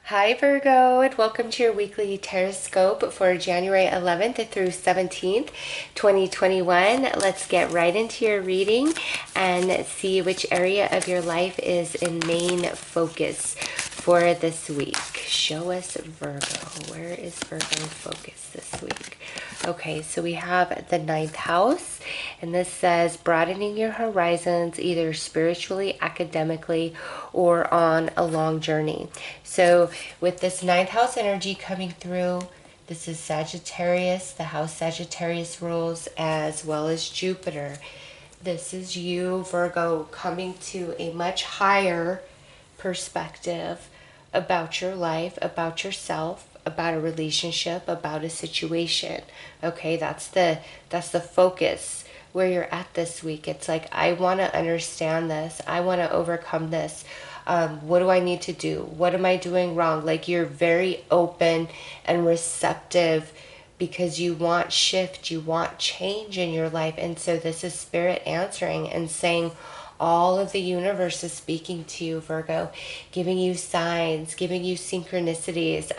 Hi Virgo, and welcome to your weekly Tarotscope for January 11th through 17th, 2021. Let's get right into your reading and see which area of your life is in main focus for this week. Show us Virgo. Where is Virgo focus this week? Okay, so we have the ninth house, and this says broadening your horizons, either spiritually, academically, or on a long journey. So with this ninth house energy coming through, this is Sagittarius, the house Sagittarius rules, as well as Jupiter. This is you, Virgo, coming to a much higher perspective about your life, about yourself, about a relationship, about a situation. Okay, that's the focus where you're at this week. It's like, I want to understand this. I want to overcome this. What do I need to do? What am I doing wrong? Like, you're very open and receptive because you want shift, you want change in your life. And so this is spirit answering and saying, all of the universe is speaking to you, Virgo, giving you signs, giving you synchronicities.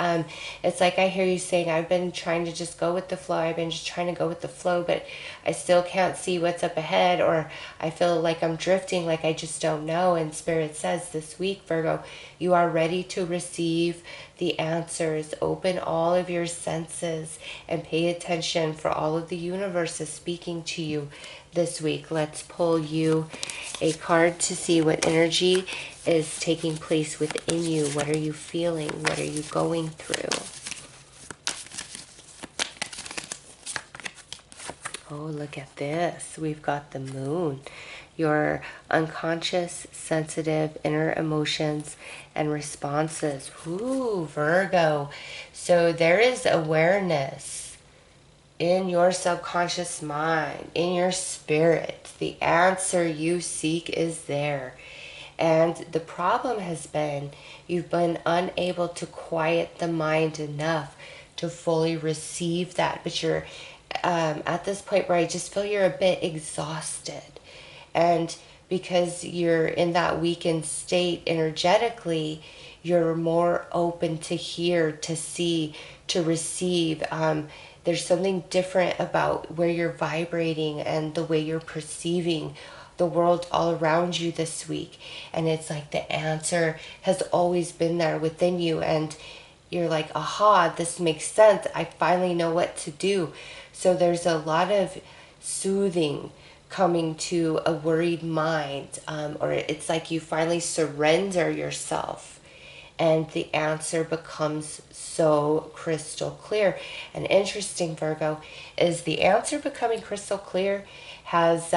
It's like I hear you saying, I've been trying to just go with the flow. I've been just trying to go with the flow, but I still can't see what's up ahead, or I feel like I'm drifting, like I just don't know. And Spirit says this week, Virgo, you are ready to receive the answers. Open all of your senses and pay attention, for all of the universe is speaking to you this week. Let's pull you a card to see what energy is taking place within you. What are you feeling? What are you going through? Oh, look at this. We've got the moon. Your unconscious, sensitive, inner emotions and responses. Ooh, Virgo. So there is awareness in your subconscious mind, in your spirit. The answer you seek is there. And the problem has been you've been unable to quiet the mind enough to fully receive that. But you're at this point where I just feel you're a bit exhausted. And because you're in that weakened state energetically, you're more open to hear, to see, to receive. There's something different about where you're vibrating and the way you're perceiving the world all around you this week. And it's like the answer has always been there within you. And you're like, aha, this makes sense. I finally know what to do. So there's a lot of soothing coming to a worried mind, or it's like you finally surrender yourself and the answer becomes so crystal clear. And interesting, Virgo, is the answer becoming crystal clear has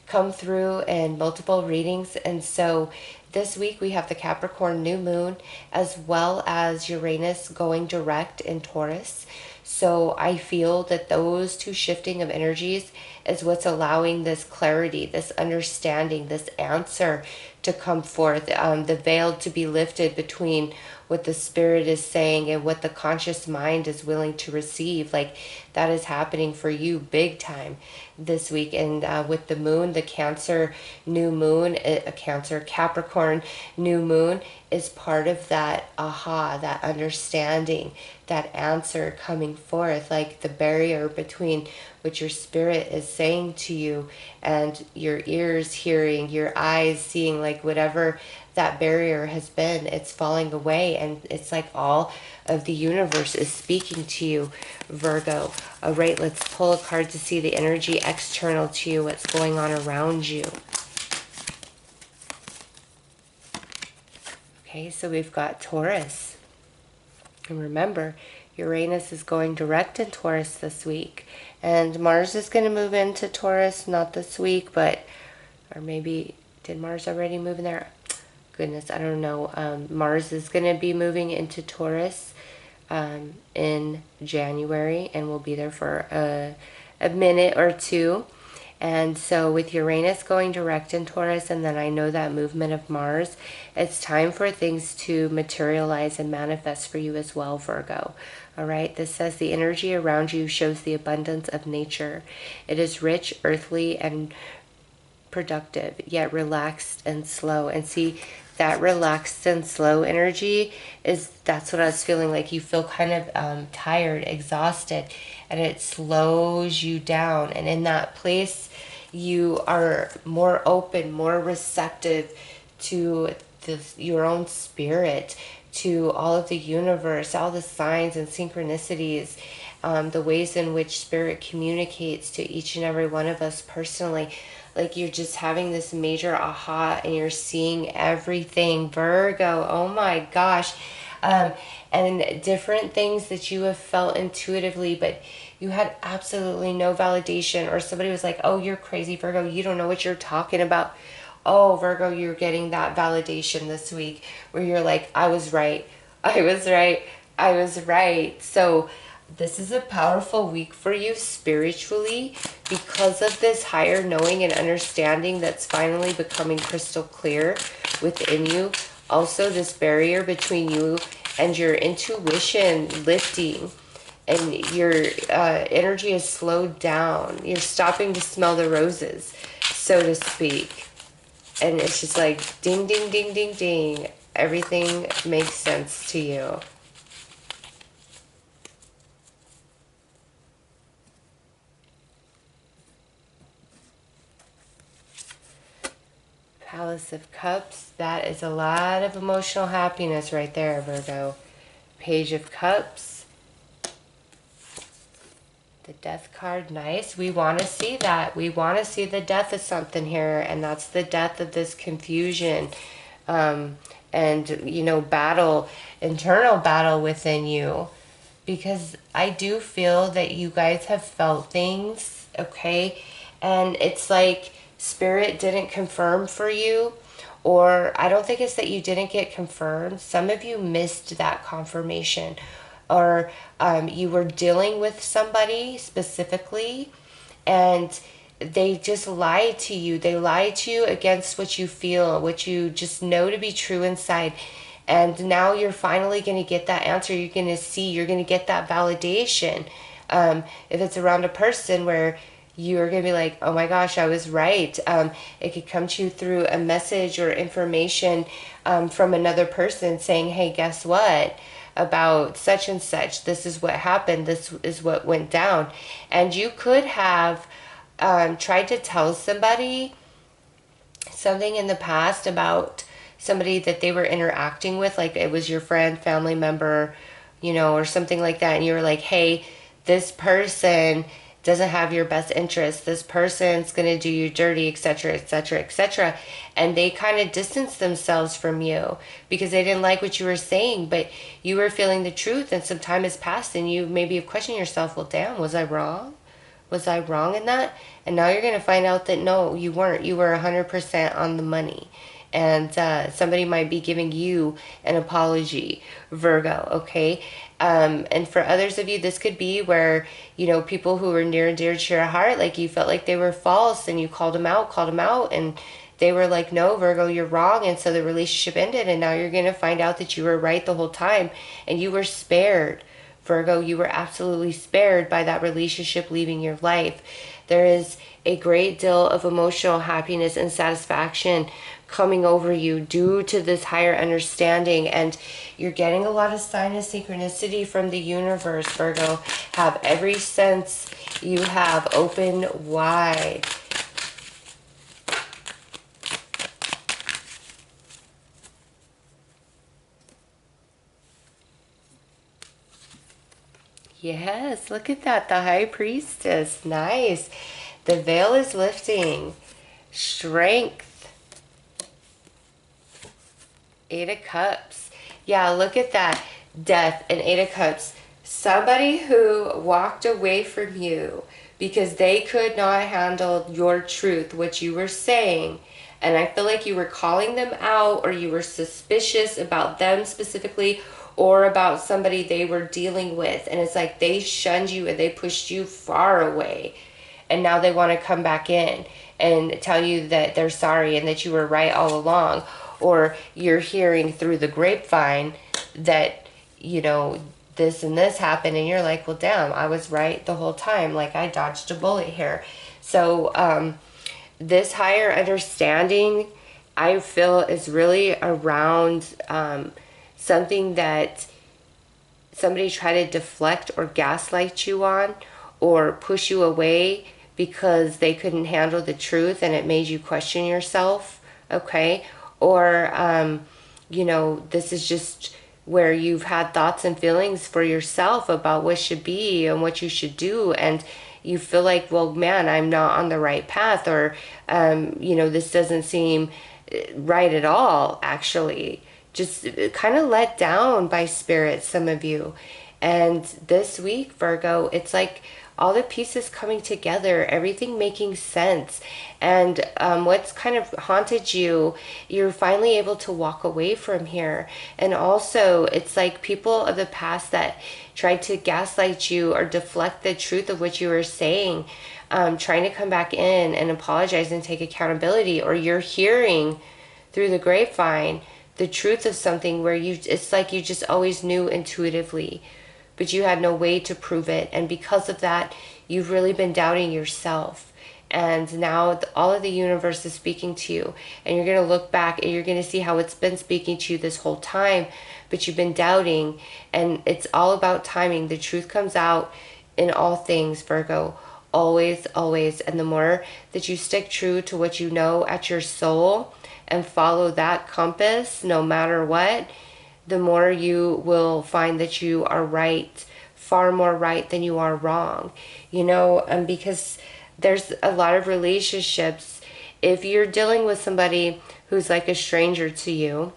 come through in multiple readings. And so this week we have the Capricorn new moon, as well as Uranus going direct in Taurus. So I feel that those two shifting of energies is what's allowing this clarity, this understanding, this answer to come forth, the veil to be lifted between what the spirit is saying and what the conscious mind is willing to receive. Like, that is happening for you big time this week. And with the moon, the Cancer new moon, a Cancer Capricorn new moon is part of that aha, that understanding, that answer coming forth, like the barrier between what your spirit is saying to you and your ears hearing, your eyes seeing, like whatever that barrier has been, it's falling away. And it's like all of the universe is speaking to you, Virgo. All right, let's pull a card to see the energy external to you, what's going on around you. Okay, so we've got Taurus. And remember, Uranus is going direct in Taurus this week. And Mars is going to move into Taurus, not this week, but, or maybe, did Mars already move in there? Goodness, I don't know. Mars is going to be moving into Taurus in January, and will be there for a minute or two. And so with Uranus going direct in Taurus, and then I know that movement of Mars, it's time for things to materialize and manifest for you as well, Virgo. All right, this says the energy around you shows the abundance of nature. It is rich, earthly, and productive, yet relaxed and slow. And see, that relaxed and slow energy that's what I was feeling. Like you feel kind of tired, exhausted, and it slows you down. And in that place, you are more open, more receptive to your own spirit, to all of the universe, all the signs and synchronicities, the ways in which spirit communicates to each and every one of us personally. Like you're just having this major aha and you're seeing everything. Virgo, oh my gosh. And different things that you have felt intuitively, but you had absolutely no validation, or somebody was like, oh, you're crazy, Virgo, you don't know what you're talking about. Oh, Virgo, you're getting that validation this week where you're like, I was right. I was right. I was right. So this is a powerful week for you spiritually because of this higher knowing and understanding that's finally becoming crystal clear within you. Also, this barrier between you and your intuition lifting, and your energy is slowed down. You're stopping to smell the roses, so to speak. And it's just like ding, ding, ding, ding, ding. Everything makes sense to you. Palace of Cups, that is a lot of emotional happiness right there, Virgo. Page of Cups, the Death card, nice. We want to see that. We want to see the death of something here, and that's the death of this confusion. And, you know, battle, internal battle within you. Because I do feel that you guys have felt things, okay? And it's like spirit didn't confirm for you, or I don't think it's that you didn't get confirmed. Some of you missed that confirmation, or you were dealing with somebody specifically and they just lied to you. They lied to you against what you feel, what you just know to be true inside. And now you're finally going to get that answer. You're going to see, you're going to get that validation. If it's around a person where you're going to be like, oh my gosh, I was right. It could come to you through a message or information from another person saying, hey, guess what? About such and such. This is what happened. This is what went down. And you could have tried to tell somebody something in the past about somebody that they were interacting with, like it was your friend, family member, you know, or something like that. And you were like, hey, this person doesn't have your best interest. This person's going to do you dirty, etc., etc., etc. And they kind of distanced themselves from you because they didn't like what you were saying, but you were feeling the truth, and some time has passed and you maybe have questioned yourself, well, damn, was I wrong? Was I wrong in that? And now you're going to find out that no, you weren't. You were 100% on the money. And somebody might be giving you an apology, Virgo, okay? And for others of you, this could be where, you know, people who were near and dear to your heart, like you felt like they were false and you called them out, and they were like, no, Virgo, you're wrong. And so the relationship ended, and now you're going to find out that you were right the whole time and you were spared. Virgo, you were absolutely spared by that relationship leaving your life. There is a great deal of emotional happiness and satisfaction coming over you due to this higher understanding, and you're getting a lot of sign of synchronicity from the universe, Virgo. Have every sense you have open wide. Yes, look at that. The High Priestess. Nice. The veil is lifting. Strength. Eight of Cups. Yeah, look at that. Death and Eight of Cups. Somebody who walked away from you because they could not handle your truth, what you were saying. And I feel like you were calling them out, or you were suspicious about them specifically, or about somebody they were dealing with. And it's like they shunned you and they pushed you far away. And now they want to come back in and tell you that they're sorry and that you were right all along. Or you're hearing through the grapevine that, you know, this and this happened, and you're like, well, damn, I was right the whole time. Like, I dodged a bullet here. So this higher understanding I feel is really around something that somebody tried to deflect or gaslight you on or push you away because they couldn't handle the truth and it made you question yourself, okay? Or, this is just where you've had thoughts and feelings for yourself about what should be and what you should do, and you feel like, well, man, I'm not on the right path, or, this doesn't seem right at all, actually. Just kind of let down by spirit, some of you. And this week, Virgo, it's like all the pieces coming together, everything making sense. And what's kind of haunted you, you're finally able to walk away from here. And also, it's like people of the past that tried to gaslight you or deflect the truth of what you were saying, trying to come back in and apologize and take accountability, or you're hearing through the grapevine the truth of something where it's like you just always knew intuitively, but you had no way to prove it. And because of that, you've really been doubting yourself. And now all of the universe is speaking to you, and you're going to look back and you're going to see how it's been speaking to you this whole time, but you've been doubting. And it's all about timing. The truth comes out in all things, Virgo. Always, always. And the more that you stick true to what you know at your soul and follow that compass, no matter what, the more you will find that you are right, far more right than you are wrong. And because there's a lot of relationships, if you're dealing with somebody who's like a stranger to you,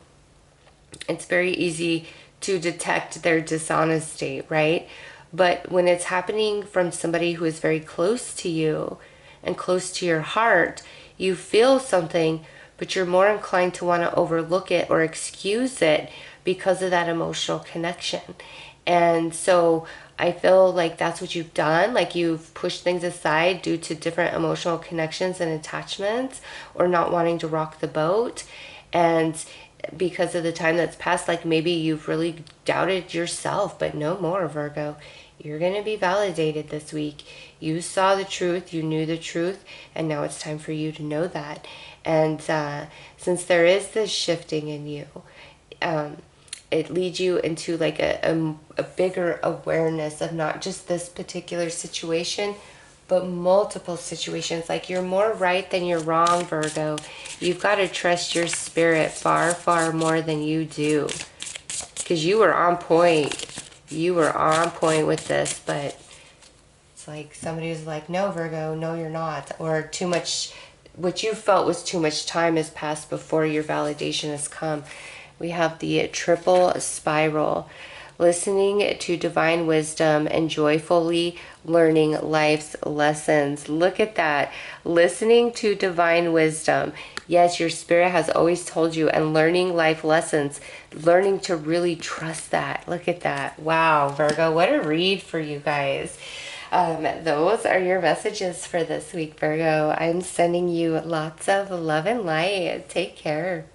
it's very easy to detect their dishonesty, right? But when it's happening from somebody who is very close to you and close to your heart, you feel something, but you're more inclined to want to overlook it or excuse it because of that emotional connection. And so I feel like that's what you've done. Like, you've pushed things aside due to different emotional connections and attachments, or not wanting to rock the boat. And because of the time that's passed, like, maybe you've really doubted yourself, but no more, Virgo. You're going to be validated this week. You saw the truth, you knew the truth, and now it's time for you to know that. And since there is this shifting in you, it leads you into like a bigger awareness of not just this particular situation, but multiple situations. Like, you're more right than you're wrong, Virgo. You've got to trust your spirit far, far more than you do. Because you were on point. You were on point with this, but it's like somebody was like, no, Virgo, no, you're not. Or too much, what you felt was too much time has passed before your validation has come. We have the triple spiral. Listening to divine wisdom and joyfully learning life's lessons. Look at that. Listening to divine wisdom. Yes, your spirit has always told you, and learning life lessons. Learning to really trust that. Look at that. Wow, Virgo, what a read for you guys. Those are your messages for this week, Virgo. I'm sending you lots of love and light. Take care.